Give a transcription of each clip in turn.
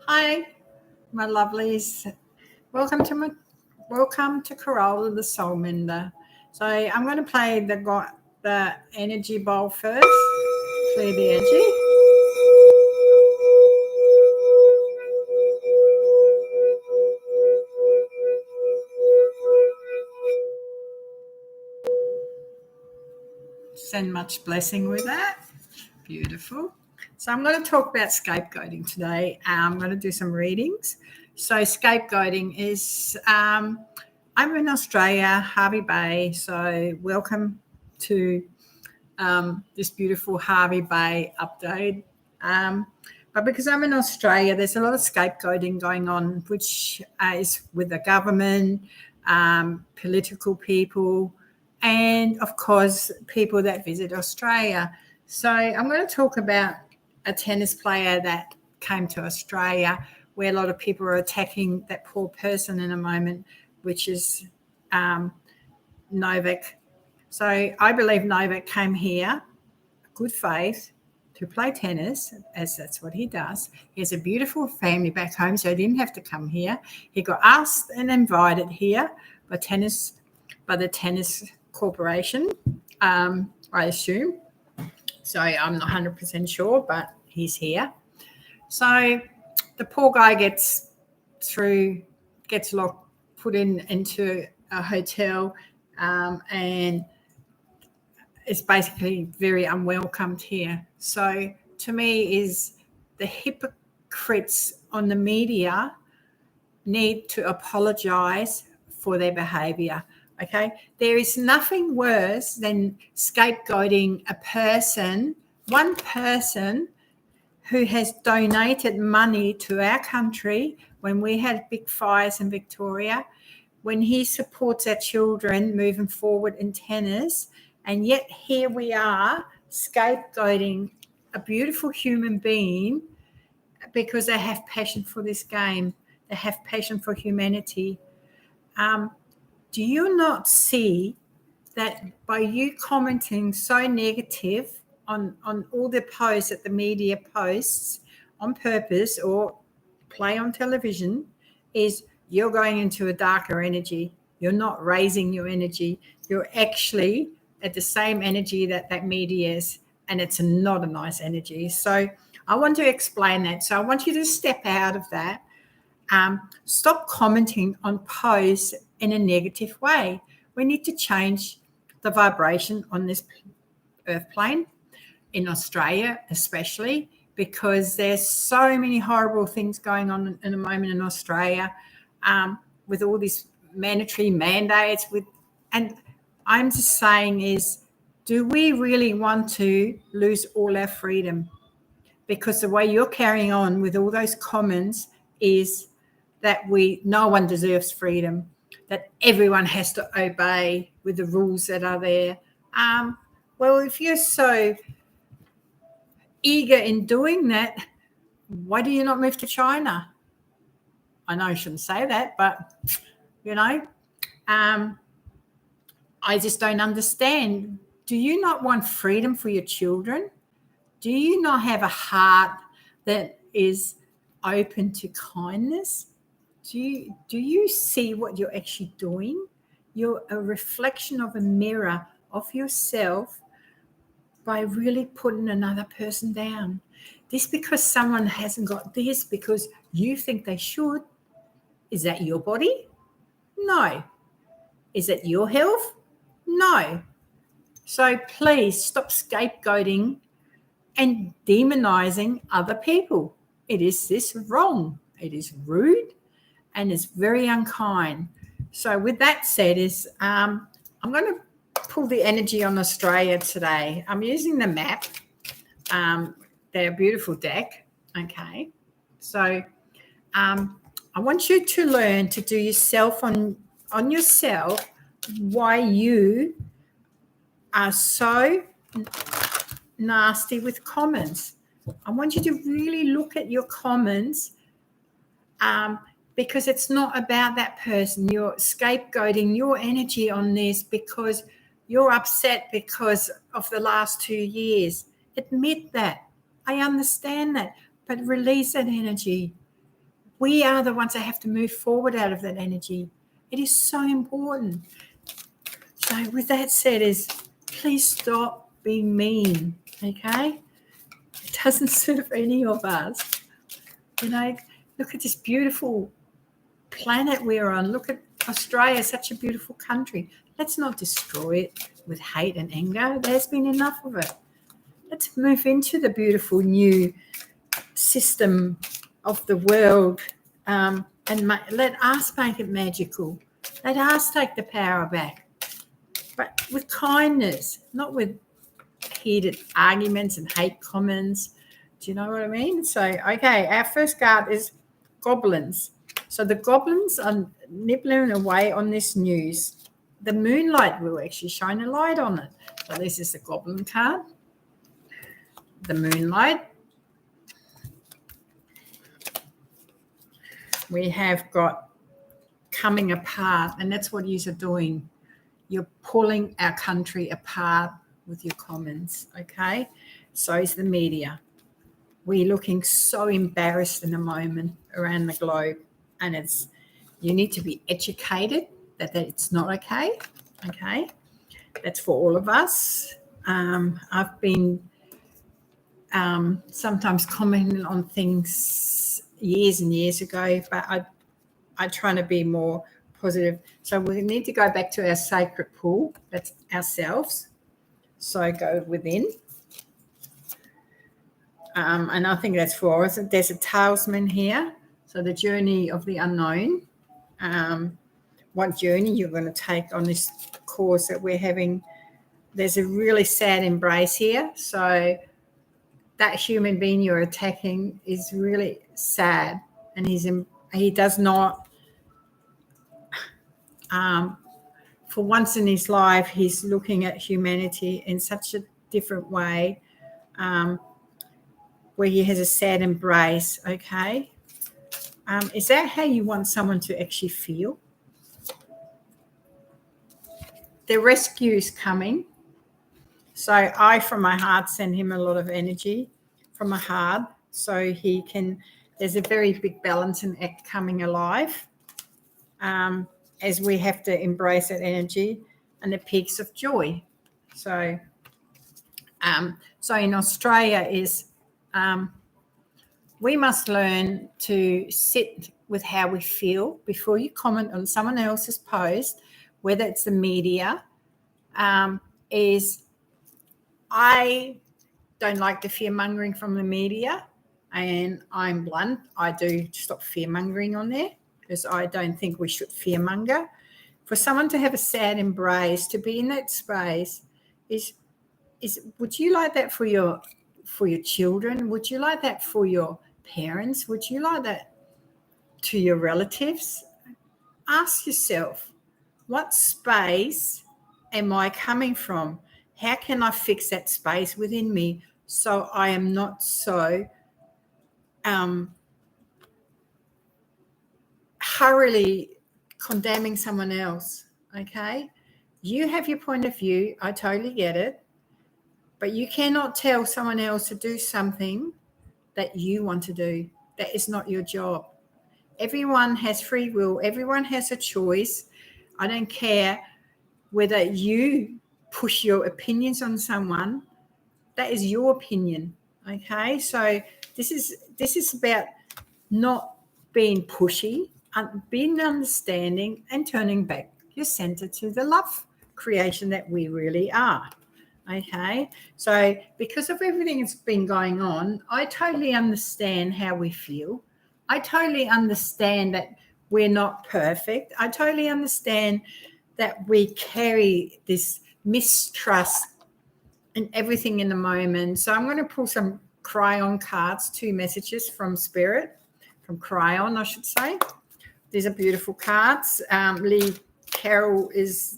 Hi, my lovelies. Welcome to Corolla, the Soul Mender. So I'm going to play the energy bowl first. Clear the energy. Send much blessing with that. Beautiful. So I'm going to talk about scapegoating today. I'm going to do some readings. So scapegoating is, I'm in Australia, Harvey Bay. So welcome to this beautiful Harvey Bay update. But because I'm in Australia, there's a lot of scapegoating going on, which is with the government, political people, and of course, people that visit Australia. So I'm going to talk about a tennis player that came to Australia, where a lot of people are attacking that poor person in a moment, which is Novak. So I believe Novak came here, good faith, to play tennis, as that's what he does. He has a beautiful family back home, so he didn't have to come here. He got asked and invited here by the tennis corporation, I assume. So I'm not 100% sure, but he's here. So the poor guy gets locked, put into a hotel, and is basically very unwelcomed here. So to me is the hypocrites on the media need to apologise for their behaviour. Okay, there is nothing worse than scapegoating one person who has donated money to our country when we had big fires in Victoria, when he supports our children moving forward in tennis, and yet here we are scapegoating a beautiful human being because they have passion for this game. They have passion for humanity. Do you not see that by you commenting so negative on all the posts that the media posts on purpose or play on television is you're going into a darker energy? You're not raising your energy. You're actually at the same energy that media is, and it's not a nice energy. So I want to explain that. So I want you to step out of that. Stop commenting on posts in a negative way. We need to change the vibration on this earth plane, in Australia especially, because there's so many horrible things going on in a moment in Australia, with all these mandatory mandates. And I'm just saying is, do we really want to lose all our freedom? Because the way you're carrying on with all those comments is that no one deserves freedom, that everyone has to obey with the rules that are there. Well, if you're so eager in doing that, why do you not move to China? I know I shouldn't say that, but, I just don't understand. Do you not want freedom for your children? Do you not have a heart that is open to kindness? Do you see what you're actually doing? You're a reflection of a mirror of yourself by really putting another person down. This because someone hasn't got this because you think they should. Is that your body? No. Is it your health? No. So please stop scapegoating and demonizing other people. It is this wrong. It is rude and it's very unkind. So with that said, I'm going to pull the energy on Australia today. I'm using the map. They're a beautiful deck. Okay. So I want you to learn to do yourself on yourself why you are so nasty with comments. I want you to really look at your comments, because it's not about that person. You're scapegoating your energy on this because you're upset because of the last 2 years. Admit that. I understand that, but release that energy. we are the ones that have to move forward out of that energy. It is so important. So with that said is, please stop being mean, okay? It doesn't serve any of us. You know, look at this beautiful planet we're on. Look at Australia, such a beautiful country. Let's not destroy it with hate and anger. There's been enough of it. Let's move into the beautiful new system of the world, and let us make it magical. Let us take the power back, but with kindness, not with heated arguments and hate comments. Do you know what I mean? So, okay, our first card is goblins. So the goblins are nibbling away on this news. The moonlight will actually shine a light on it. So this is the goblin card. The moonlight. We have got coming apart, and that's what you're doing. You're pulling our country apart with your comments, okay? So is the media. We're looking so embarrassed in the moment around the globe, and you need to be educated that it's not okay, okay? That's for all of us. I've been sometimes commenting on things years and years ago, but I try to be more positive. So we need to go back to our sacred pool. That's ourselves. So go within. And I think that's for us. There's a talisman here. So the journey of the unknown. What journey you're going to take on this course that we're having. There's a really sad embrace here. So that human being you're attacking is really sad. And he does not, for once in his life, he's looking at humanity in such a different way, where he has a sad embrace, okay? Is that how you want someone to actually feel? The rescue is coming. So I, from my heart, send him a lot of energy from my heart, so there's a very big balancing act coming alive, as we have to embrace that energy and the peaks of joy. So in Australia is, we must learn to sit with how we feel before you comment on someone else's post, whether it's the media. I don't like the fear-mongering from the media, and I'm blunt. I do stop fear-mongering on there, because I don't think we should fear-monger. For someone to have a sad embrace, to be in that space, is would you like that for your children? Would you like that for your parents? Would you like that to your relatives? Ask yourself, what space am I coming from? How can I fix that space within me so I am not so hurriedly condemning someone else, okay? You have your point of view. I totally get it. But you cannot tell someone else to do something that you want to do. That is not your job. Everyone has free will. Everyone has a choice. I don't care whether you push your opinions on someone. That is your opinion, okay? So this is about not being pushy, being understanding, and turning back your center to the love creation that we really are. Okay, so because of everything that's been going on, I totally understand how we feel. I totally understand that we're not perfect. I totally understand that we carry this mistrust and everything in the moment. So I'm going to pull some Cryon cards, 2 messages from Spirit, from Cryon, I should say. These are beautiful cards. Lee Carroll is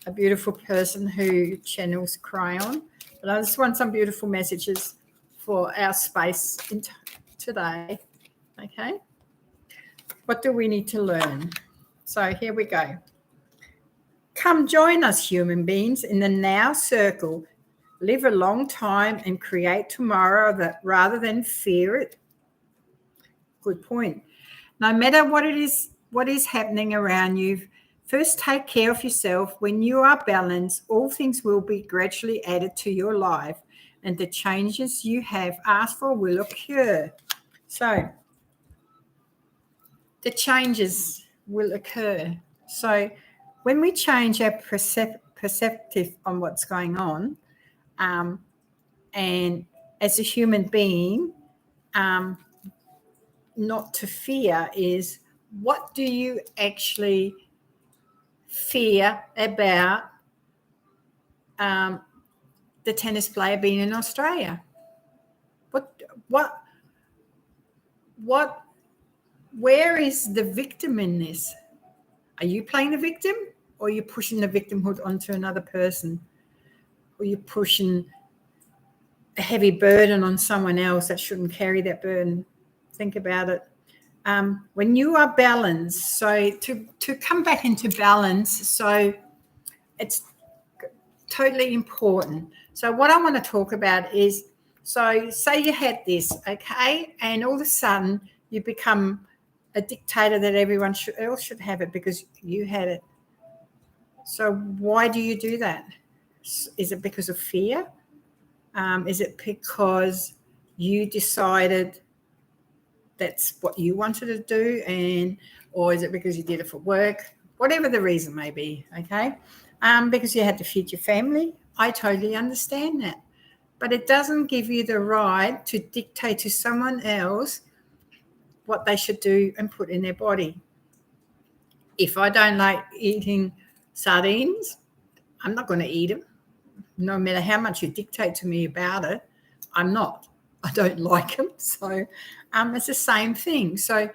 a beautiful person who channels Cryon. But I just want some beautiful messages for our space today. Okay. What do we need to learn? So here we go. Come join us, human beings, in the now circle. Live a long time and create tomorrow rather than fear it. Good point. No matter what it is, what is happening around you, first take care of yourself. When you are balanced, all things will be gradually added to your life, and the changes you have asked for will occur. So the changes will occur. So when we change our perceptive on what's going on, and as a human being, not to fear is, what do you actually fear about the tennis player being in Australia? Where is the victim in this? Are you playing the victim, or are you pushing the victimhood onto another person? Or you're pushing a heavy burden on someone else that shouldn't carry that burden? Think about it. When you are balanced, so to come back into balance, so it's totally important. So what I want to talk about is, so say you had this, okay, and all of a sudden you become a dictator that everyone else should have it because you had it. So why do you do that? Is it because of fear? Is it because you decided that's what you wanted to do, or is it because you did it for work? Whatever the reason may be, okay? Because you had to feed your family. I totally understand that. But it doesn't give you the right to dictate to someone else what they should do and put in their body. If I don't like eating sardines, I'm not going to eat them. No matter how much you dictate to me about it, I'm not. I don't like them. So it's the same thing. So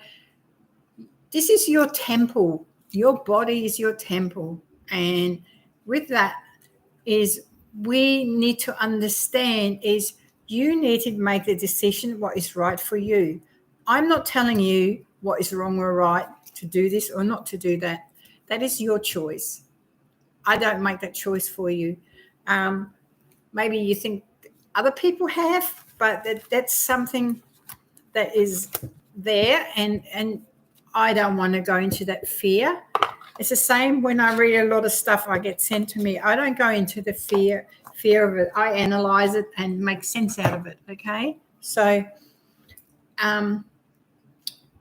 this is your temple. Your body is your temple. And with that is, we need to understand is, you need to make the decision what is right for you. I'm not telling you what is wrong or right to do this or not to do that. That is your choice. I don't make that choice for you. Maybe you think other people have, but that's something that is there, and I don't want to go into that fear. It's the same when I read a lot of stuff I get sent to me. I don't go into the fear of it. I analyze it and make sense out of it, okay? So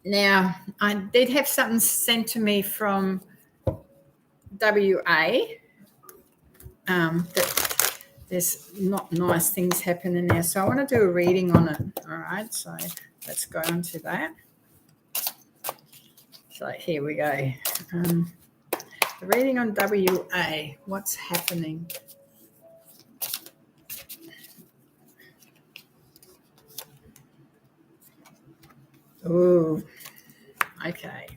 now I did have something sent to me from WA. That there's not nice things happening there. So I want to do a reading on it, all right? So let's go on to that. So here we go. The reading on WA, what's happening? Oh, okay.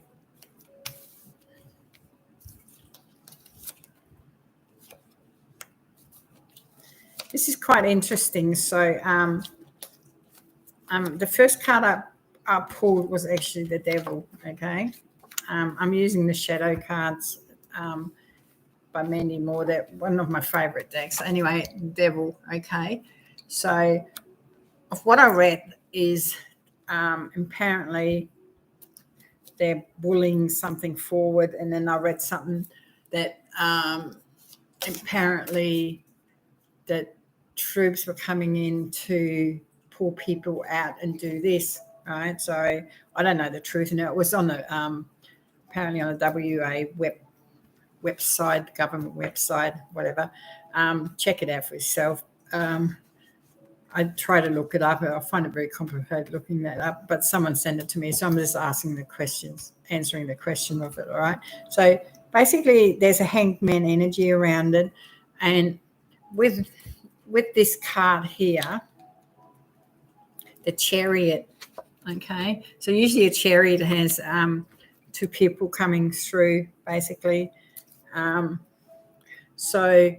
This is quite interesting. So the first card I pulled was actually the devil, okay? I'm using the shadow cards by Mandy Moore, that one of my favorite decks. Anyway, devil, okay? So of what I read is apparently they're bullying something forward, and then I read something that apparently that troops were coming in to pull people out and do this, right? So I don't know the truth. And it was on the apparently on the WA website, government website, whatever. Check it out for yourself. I try to look it up. I find it very complicated looking that up, but someone sent it to me, so I'm just asking the questions, answering the question of it, all right? So basically there's a hanged man energy around it, and with this card here, the Chariot, okay? So usually a chariot has two people coming through, basically. So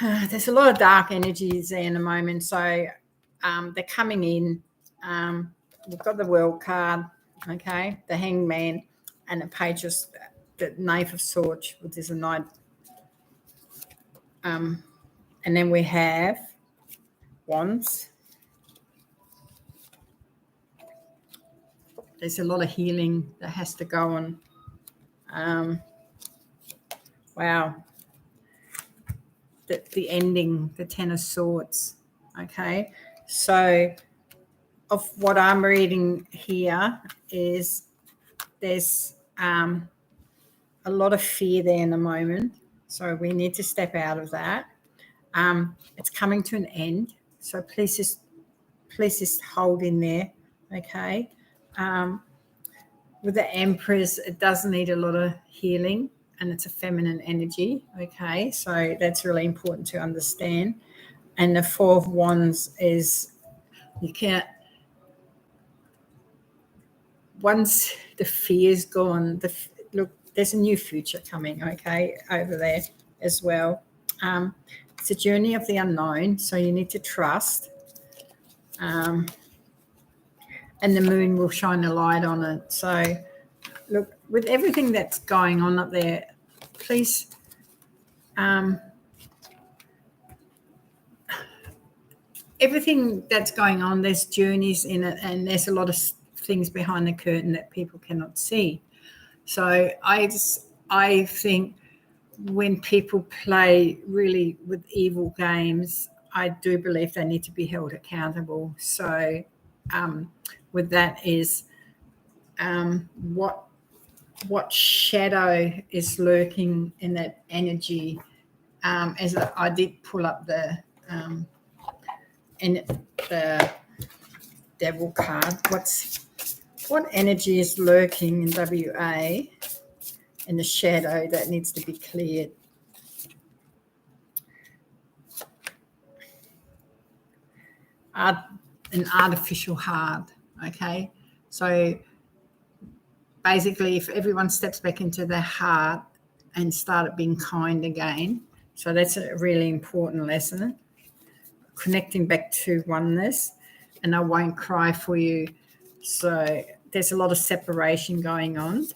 there's a lot of dark energies there in the moment. So they're coming in. We've got the World card, okay, the Hanged Man, and the Page of the Knave of Swords, which is a knight. And then we have Wands. there's a lot of healing that has to go on. Wow. The ending, the Ten of Swords. Okay. So of what I'm reading here is there's a lot of fear there in the moment. So we need to step out of that. It's coming to an end. So please just hold in there. Okay. With the Empress, it does need a lot of healing, and it's a feminine energy. Okay. So that's really important to understand. And the Four of Wands is, you can't, once the fear's gone, look, there's a new future coming, okay, over there as well. It's a journey of the unknown, so you need to trust. And the moon will shine a light on it. So, look, with everything that's going on up there, please, everything that's going on, there's journeys in it, and there's a lot of things behind the curtain that people cannot see. So I think when people play really with evil games, I do believe they need to be held accountable. So with that is what shadow is lurking in that energy. As I did pull up the Devil card, what energy is lurking in WA in the shadow that needs to be cleared? An artificial heart. Okay, so basically, if everyone steps back into their heart and started being kind again, so that's a really important lesson. Connecting back to oneness, and I won't cry for you. So there's a lot of separation going on.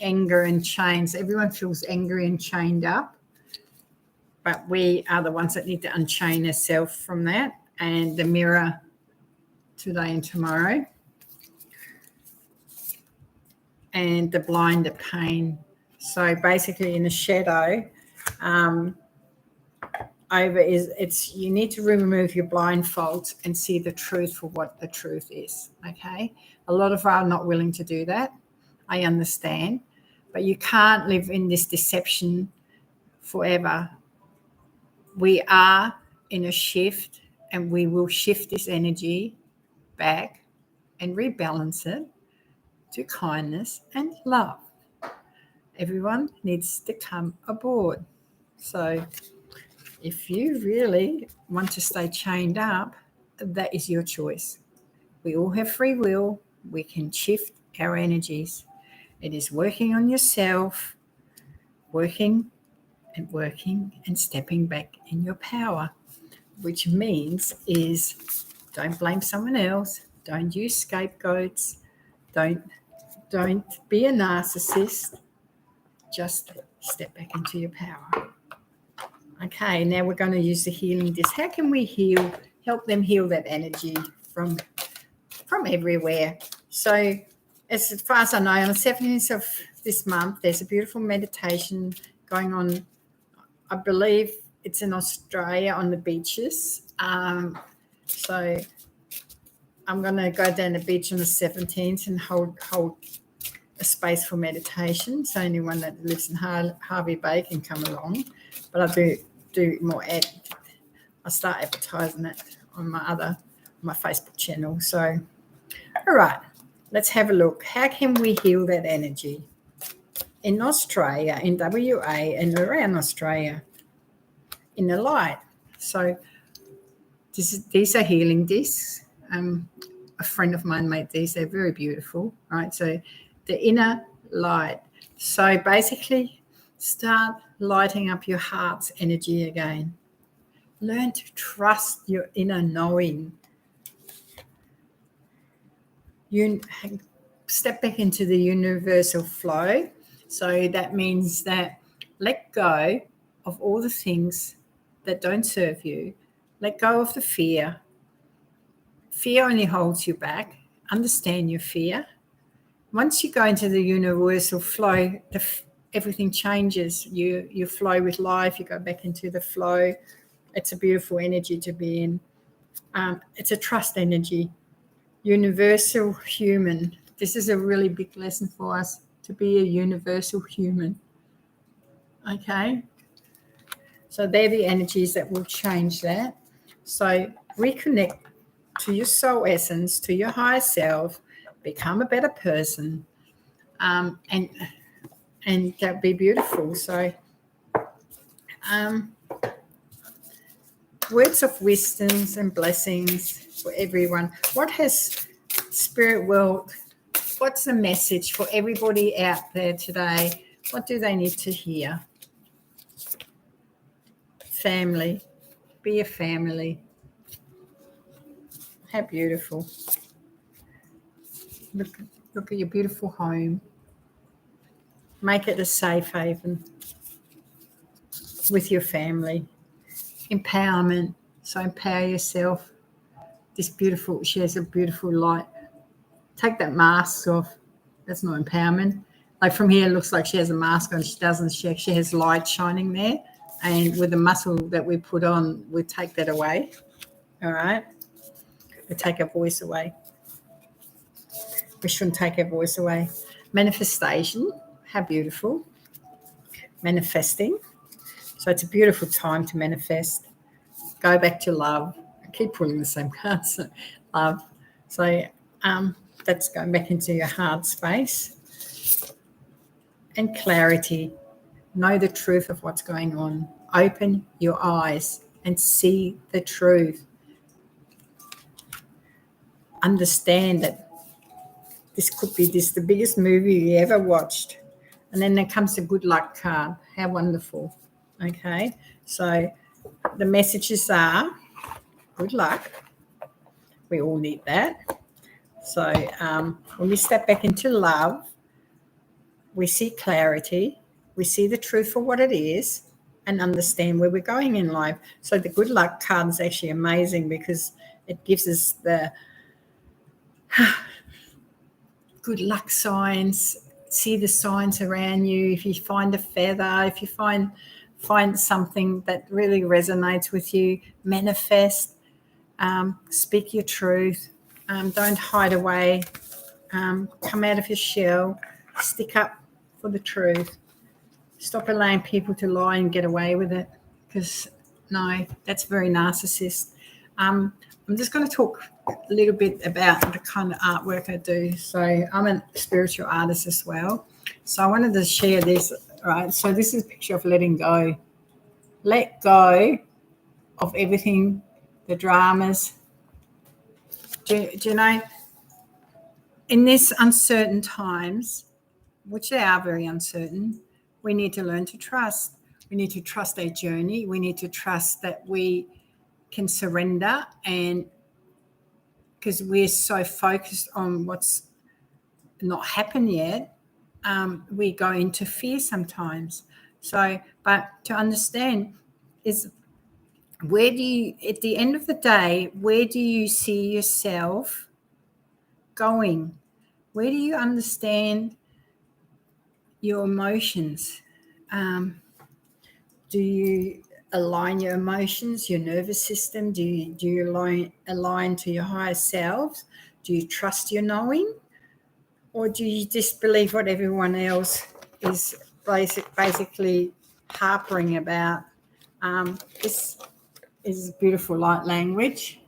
Anger and chains. Everyone feels angry and chained up, but we are the ones that need to unchain ourselves from that. And the Mirror, today and tomorrow. And the Blinder pain. So basically in the shadow, you need to remove your blindfolds and see the truth for what the truth is. Okay, a lot of us are not willing to do that. I understand, but you can't live in this deception forever. We are in a shift, and we will shift this energy back and rebalance it to kindness and love. Everyone needs to come aboard. So if you really want to stay chained up, that is your choice. We all have free will. We can shift our energies. It is working on yourself, working and stepping back in your power, which means is don't blame someone else. Don't use scapegoats. Don't be a narcissist. Just step back into your power. Okay, now we're going to use the healing disc. How can we help them heal that energy from everywhere? So as far as I know, on the 17th of this month, there's a beautiful meditation going on. I believe it's in Australia on the beaches. So I'm going to go down the beach on the 17th and hold a space for meditation. So anyone that lives in Harvey Bay can come along. But I do more I start advertising it on my Facebook channel. So, all right, let's have a look. How can we heal that energy in Australia, in WA, and around Australia, in the light? So these are healing discs. A friend of mine made these. They're very beautiful, right? So the inner light. So basically, start lighting up your heart's energy again. Learn to trust your inner knowing. You step back into the universal flow. So that means that let go of all the things that don't serve you. Let go of the fear. Fear only holds you back. understand your fear. Once you go into the universal flow, everything changes. You flow with life. You go back into the flow. It's a beautiful energy to be in. It's a trust energy. Universal human. This is a really big lesson for us, to be a universal human. Okay? So they're the energies that will change that. So reconnect to your soul essence, to your higher self, become a better person, and that'd be beautiful. So words of wisdoms and blessings for everyone. What has Spirit World, what's the message for everybody out there today? What do they need to hear? Family. Be a family. How beautiful. Look at your beautiful home. Make it a safe haven with your family. Empowerment. So empower yourself. She has a beautiful light. Take that mask off. That's not empowerment. Like from here, it looks like she has a mask on. She doesn't. She actually has light shining there. And with the muscle that we put on, we take that away. All right? We take our voice away. We shouldn't take our voice away. Manifestation. How beautiful. Manifesting. So it's a beautiful time to manifest. Go back to love. I keep pulling the same cards. Love. So that's going back into your heart space. And clarity. Know the truth of what's going on. Open your eyes and see the truth. Understand that this could be the biggest movie you ever watched. And then there comes the good luck card. How wonderful. Okay. So the messages are good luck. We all need that. So when we step back into love, we see clarity. We see the truth for what it is and understand where we're going in life. So the good luck card is actually amazing because it gives us the good luck signs. See the signs around you. If you find a feather, if you find something that really resonates with you, manifest, speak your truth, don't hide away, come out of your shell, stick up for the truth. Stop allowing people to lie and get away with it, because no, that's very narcissist. I'm just going to talk a little bit about the kind of artwork I do. So I'm a spiritual artist as well. So I wanted to share this, right? So this is a picture of letting go. Let go of everything, the dramas. Do you know, in this uncertain times, which they are very uncertain, we need to learn to trust. We need to trust our journey. We need to trust that we can surrender, and because we're so focused on what's not happened yet, we go into fear sometimes. So, but to understand is, where do you, at the end of the day, where do you see yourself going? Where do you understand your emotions? Do you align your emotions, your nervous system? Do you align to your higher selves? Do you trust your knowing? Or do you just believe what everyone else is basically harping about? This is beautiful light language.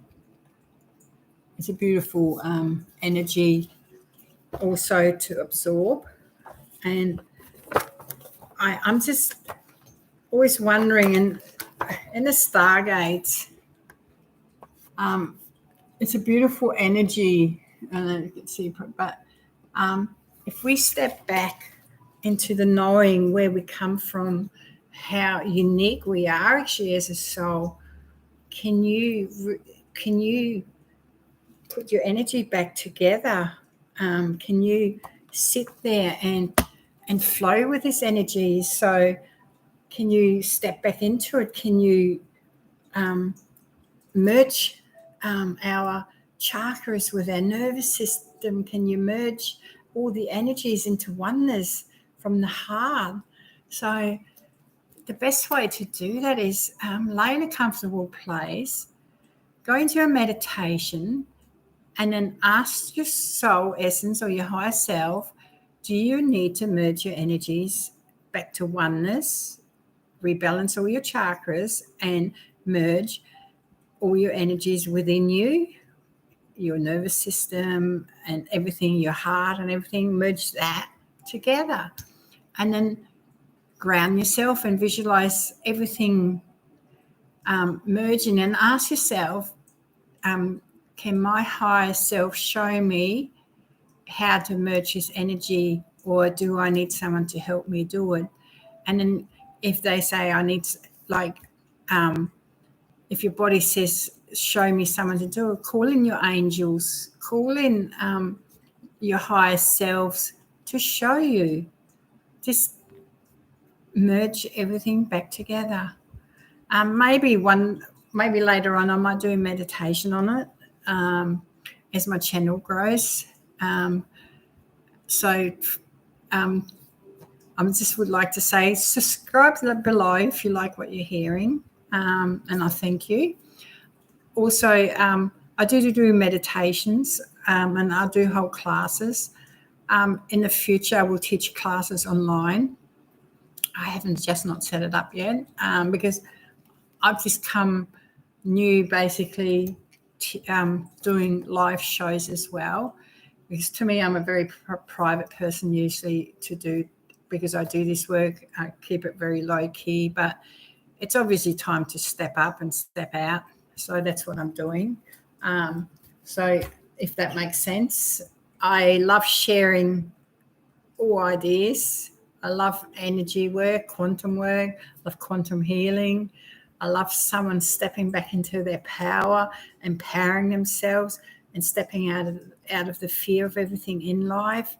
It's a beautiful energy also to absorb. And I'm just always wondering, in the Stargates, it's a beautiful energy. You can see, but if we step back into the knowing where we come from, how unique we are actually as a soul, can you put your energy back together? Can you sit there and flow with this energy? So can you step back into it? Can you merge our chakras, with our nervous system. Can you merge all the energies into oneness from the heart? So the best way to do that is lay in a comfortable place, go into a meditation, and then ask your soul essence or your higher self, do you need to merge your energies back to oneness, rebalance all your chakras, and merge all your energies within you, your nervous system and everything, your heart and everything, merge that together. And then ground yourself and visualize everything merging, and ask yourself, can my higher self show me how to merge this energy, or do I need someone to help me do it? And then if they say I need, like, if your body says, show me someone to do it, call in your angels, call in your higher selves to show you. Just merge everything back together. Maybe later on I might do a meditation on it as my channel grows. I just would like to say, subscribe below if you like what you're hearing, and I thank you. Also, I do meditations, and I do hold classes. In the future, I will teach classes online. I haven't just not set it up yet because I've just come new, basically doing live shows as well. Because to me, I'm a very private person usually to do, because I do this work. I keep it very low key, but it's obviously time to step up and step out. So that's what I'm doing. So if that makes sense, I love sharing all ideas. I love energy work, quantum work, I love quantum healing. I love someone stepping back into their power, empowering themselves and stepping out of the fear of everything in life.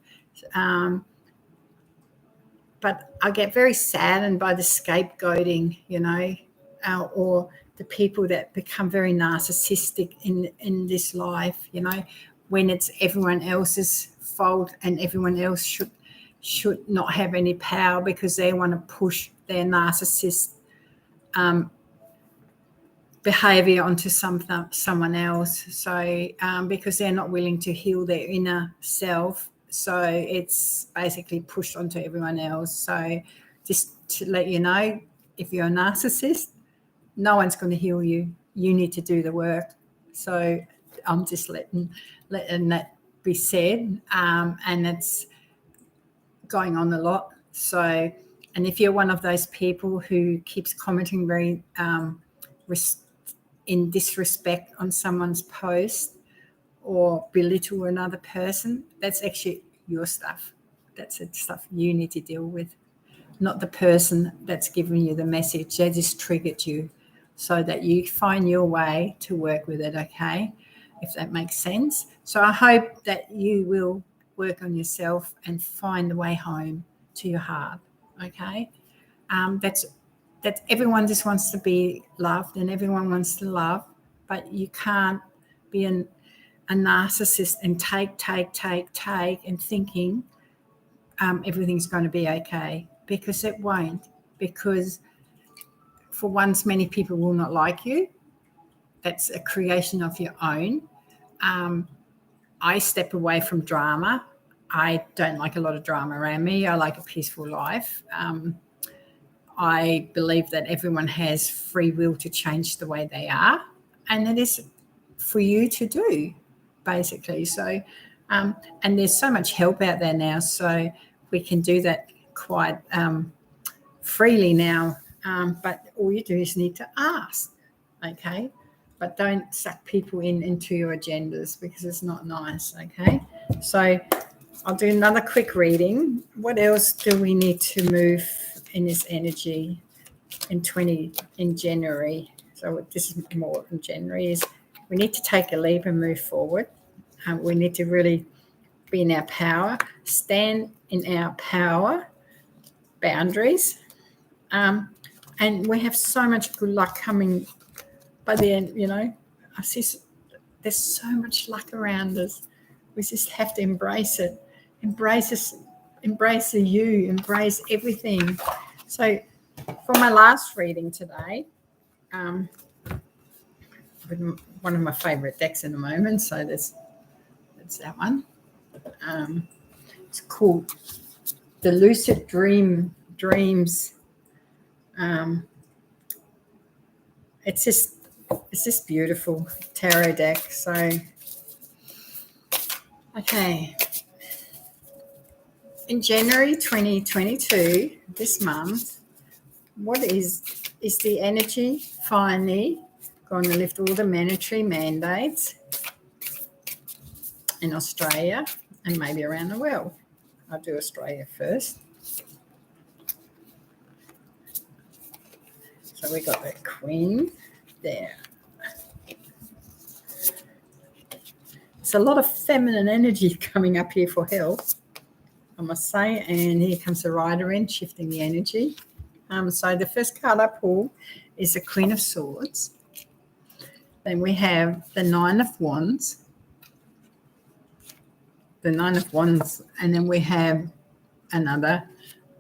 But I get very saddened by the scapegoating, or the people that become very narcissistic in this life, when it's everyone else's fault and everyone else should not have any power because they want to push their narcissist behavior onto someone else. So because they're not willing to heal their inner self, so it's basically pushed onto everyone else. So just to let you know, if you're a narcissist, no one's going to heal you. You need to do the work. So I'm just letting that be said, and it's going on a lot. So, and if you're one of those people who keeps commenting very in disrespect on someone's post or belittle another person, that's actually your stuff. That's the stuff you need to deal with, not the person that's giving you the message. They just triggered you, so that you find your way to work with it, okay? If that makes sense. So I hope that you will work on yourself and find the way home to your heart, okay? That's everyone just wants to be loved and everyone wants to love, but you can't be a narcissist and take and thinking everything's going to be okay, because it won't. Because for once, many people will not like you. That's a creation of your own. I step away from drama. I don't like a lot of drama around me. I like a peaceful life. I believe that everyone has free will to change the way they are, and it is for you to do, basically. So, and there's so much help out there now, so we can do that quite freely now. But all you do is need to ask, okay? But don't suck people into your agendas, because it's not nice, okay? So I'll do another quick reading. What else do we need to move in this energy in January? So this is more in January, is we need to take a leap and move forward. We need to really be in our power, stand in our power boundaries. And we have so much good luck coming by the end, I see there's so much luck around us. We just have to embrace it. Embrace us, embrace you, embrace everything. So for my last reading today, one of my favourite decks in the moment, so that's that one. It's called the Lucid Dreams. It's just beautiful tarot deck. So okay, in January 2022, this month, what is the energy finally going to lift all the mandatory mandates in Australia and maybe around the world? I'll do Australia first. So we got the Queen there. It's a lot of feminine energy coming up here for health, I must say. And here comes the Rider in, shifting the energy. So the first card I pull is the Queen of Swords. Then we have the Nine of Wands. The Nine of Wands. And then we have another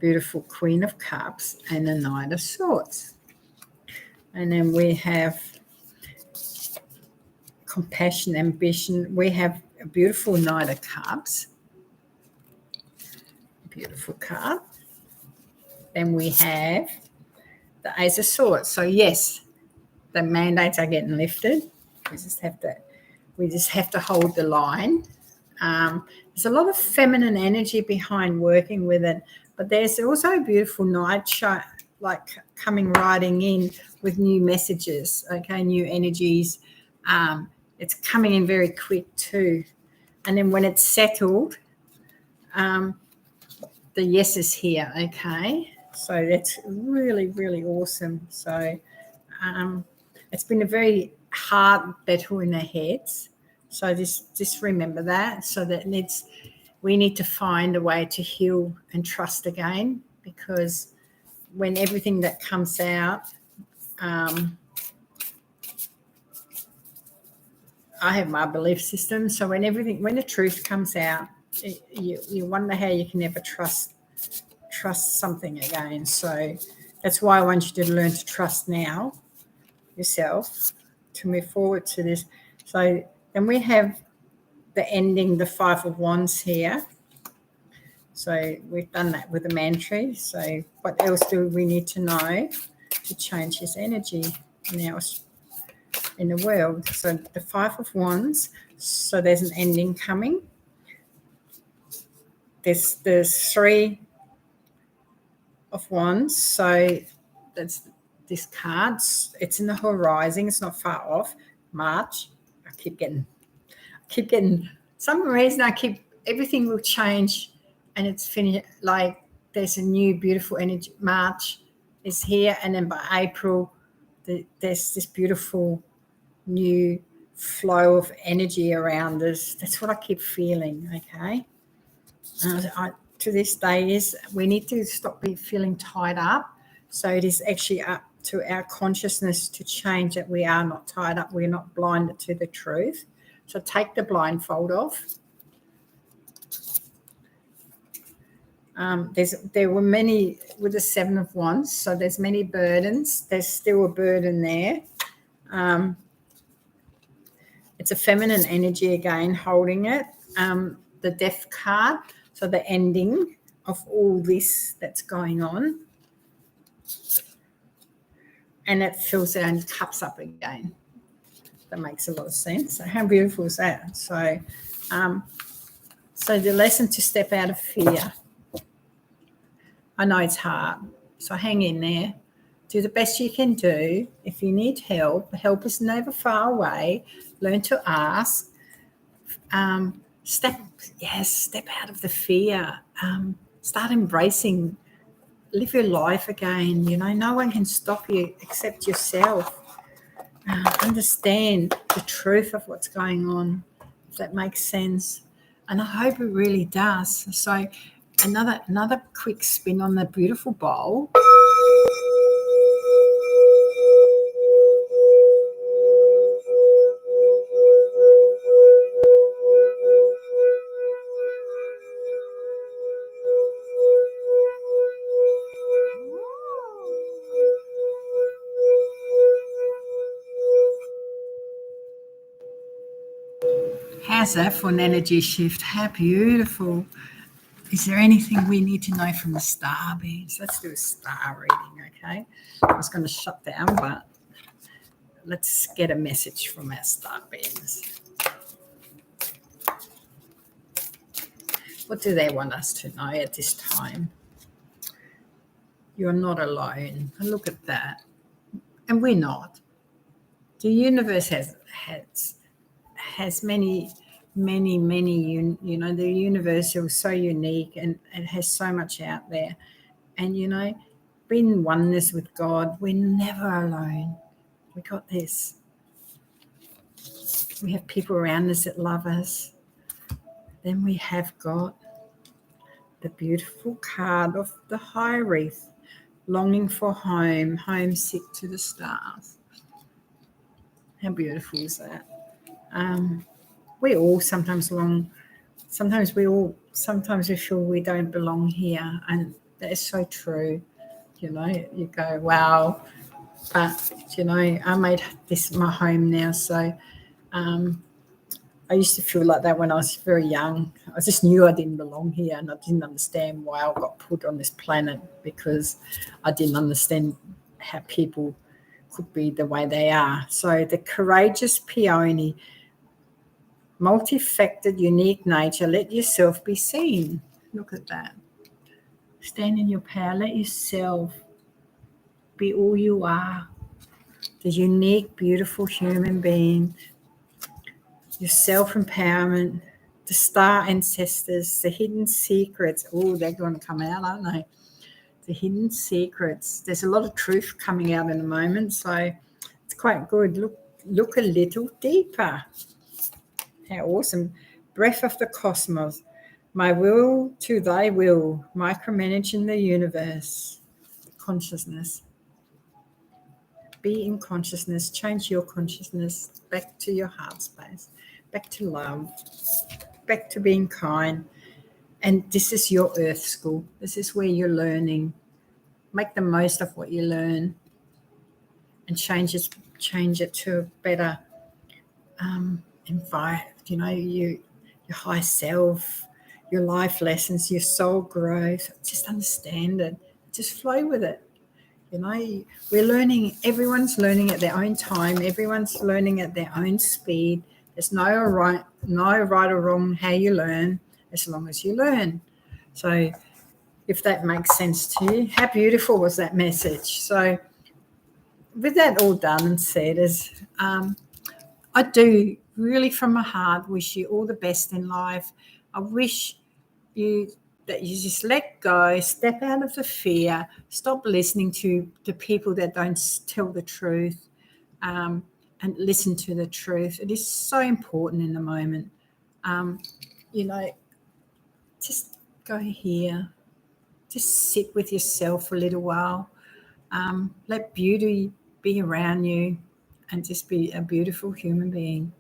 beautiful Queen of Cups and the Knight of Swords. And then we have compassion, ambition. We have a beautiful Knight of Cups. Beautiful card. Then we have the Ace of Swords. So yes, the mandates are getting lifted. We just have to hold the line. There's a lot of feminine energy behind working with it, but there's also a beautiful night show, like coming riding in with new messages, okay, new energies. It's coming in very quick too. And then when it's settled, the yes is here, okay? So that's really, really awesome. So it's been a very hard battle in our heads. So just remember that, so that we need to find a way to heal and trust again, because when everything that comes out, I have my belief system. So when the truth comes out, you wonder how you can ever trust something again. So that's why I want you to learn to trust now yourself to move forward to this. So then we have the ending, the Five of Wands here. So we've done that with the mantra. So what else do we need to know to change his energy now in the world? So the Five of Wands. So there's an ending coming. There's Three of Wands. So that's this card. It's in the horizon. It's not far off. March. I keep getting some reason everything will change and it's finished. Like there's a new beautiful energy. March is here, and then by April there's this beautiful new flow of energy around us. That's what I keep feeling, okay? To this day is we need to stop feeling tied up. So it is actually up to our consciousness to change that we are not tied up. We're not blinded to the truth. So take the blindfold off. There were many with the Seven of Wands. So there's many burdens. There's still a burden there. It's a feminine energy again holding it. The Death card. So the ending of all this that's going on. And it fills our cups up again. That makes a lot of sense. So how beautiful is that? So the lesson to step out of fear. I know it's hard, so hang in there. Do the best you can do. If you need help is never far away. Learn to ask. Step out of the fear. Start embracing. Live your life again. You know, no one can stop you except yourself. Understand the truth of what's going on, if that makes sense. And I hope it really does. So another quick spin on the beautiful bowl. How's that for an energy shift? How beautiful. Is there anything we need to know from the star beings? Let's do a star reading, okay? I was going to shut down, but let's get a message from our star beings. What do they want us to know at this time? You're not alone. Look at that. And we're not. The universe has many, the universe is so unique and it has so much out there. And, being in oneness with God, we're never alone. We got this. We have people around us that love us. Then we have got the beautiful card of the high wreath, longing for home, homesick to the stars. How beautiful is that? We all sometimes long. Sometimes we feel we don't belong here, and that is so true. You go, wow, but I made this my home now. So I used to feel like that when I was very young. I just knew I didn't belong here, and I didn't understand why I got put on this planet, because I didn't understand how people could be the way they are. So the courageous peony, multifaceted, unique nature, let yourself be seen. Look at that. Stand in your power. Let yourself be all you are. The unique, beautiful human being. Your self-empowerment. The star ancestors. The hidden secrets. Oh, they're going to come out, aren't they? The hidden secrets. There's a lot of truth coming out in a moment, so it's quite good. Look a little deeper. How awesome. Breath of the cosmos. My will to thy will. Micromanaging the universe. Consciousness. Be in consciousness. Change your consciousness back to your heart space. Back to love. Back to being kind. And this is your earth school. This is where you're learning. Make the most of what you learn and change it to a better environment. Your high self, your life lessons, your soul growth. Just understand it. Just flow with it. We're learning. Everyone's learning at their own time. Everyone's learning at their own speed. There's no right or wrong how you learn, as long as you learn. So if that makes sense to you, how beautiful was that message? So with that all done and said, I do really from my heart wish you all the best in life. I wish that you just let go, step out of the fear, stop listening to the people that don't tell the truth, and listen to the truth. It is so important in the moment. Just go here. Just sit with yourself for a little while. Let beauty be around you and just be a beautiful human being.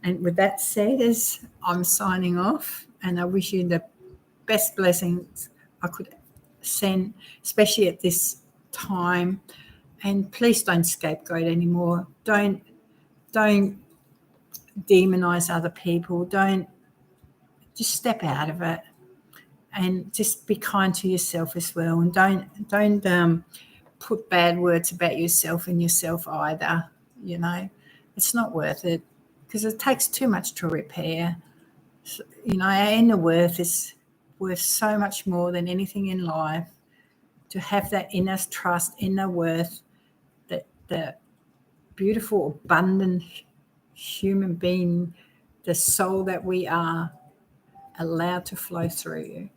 And with that said, I'm signing off, and I wish you the best blessings I could send, especially at this time. And please don't scapegoat anymore. Don't demonize other people. Just step out of it, and just be kind to yourself as well. And don't put bad words about yourself and yourself either. It's not worth it, because it takes too much to repair. Our inner worth is worth so much more than anything in life. To have that inner trust, inner worth, that the beautiful, abundant human being, the soul that we are, allowed to flow through you.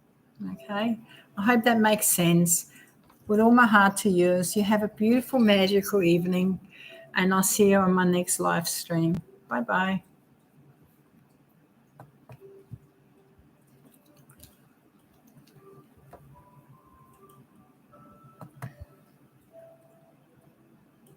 Okay? I hope that makes sense. With all my heart to yours, you have a beautiful, magical evening, and I'll see you on my next live stream. Bye-bye.